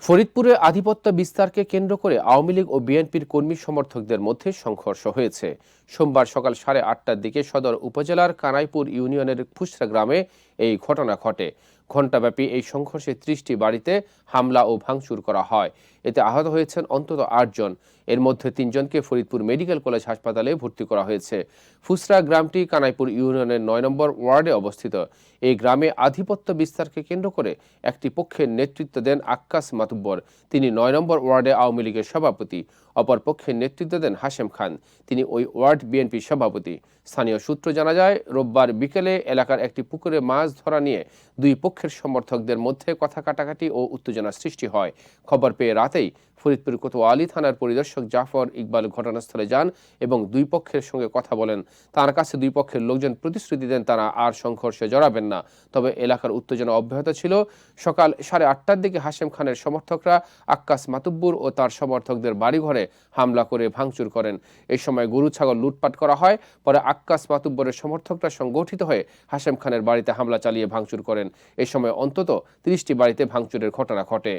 ফরিদপুরে আধিপত্য বিস্তারকে কেন্দ্র করে আওয়ামী লীগ ও বিএনপির কর্মী সমর্থকদের মধ্যে সংঘর্ষ হয়েছে। সোমবার সকাল 8:30টার দিকে সদর উপজেলার কানাইপুর ইউনিয়নের ফুসরা গ্রামে এই ঘটনা ঘটে। ঘণ্টাব্যাপী এই সংঘর্ষে 30টি বাড়িতে হামলা ও ভাঙচুর করা হয়। এতে আহত হয়েছেন অন্তত 8 জন। এর মধ্যে 3 জনকে ফরিদপুর মেডিকেল কলেজ হাসপাতালে ভর্তি করা হয়েছে। ফুসরা গ্রামটি কানাইপুর ইউনিয়নের 9 নম্বর ওয়ার্ডে অবস্থিত। এই গ্রামে আধিপত্য বিস্তারকে কেন্দ্র করে একটি পক্ষের নেতৃত্ব দেন আক্কাস মাতুব্বর। তিনি 9 নম্বর ওয়ার্ডে আওয়ামী লীগের সভাপতি। অপর পক্ষের নেতৃত্ব দেন হাশেম খান। তিনি ওই ওয়ার্ড বিএনপির সভাপতি। স্থানীয় সূত্র জানা যায়, রোববার বিকেলে এলাকার একটি পুকুরে মাছ ধরা নিয়ে দুই পক্ষের সমর্থকদের মধ্যে কথা কাটাকাটি ও উত্তেজনা সৃষ্টি হয়। খবর পেয়ে রাতেই ফরিদপুর কোতোয়ালি থানার পরিদর্শক জাফর ইকবাল ঘটনাস্থলে যান এবং দুই পক্ষের সঙ্গে কথা বলেন। তার কাছে দুই পক্ষের লোকজন প্রতিশ্রুতি দেন তারা আর সংঘর্ষে জড়াবেন না। তবে এলাকার উত্তেজনা অব্যাহত ছিল। সকাল 8:30টার দিকে হাশেম খানের সমর্থকরা আক্কাস মাতুব্বর ও তার সমর্থকদের বাড়িঘরে হামলা করে ভাঙচুর করেন। এই সময় গরু ছাগল লুটপাট করা হয়। পরে আক্কাস মাতুব্বরের সমর্থকরা সংগঠিত হয়ে হাশেম খানের বাড়িতে হামলা চালিয়ে ভাঙচুর করেন। এই সময় অন্তত 30টি বাড়িতে ভাঙচুরের ঘটনা ঘটে।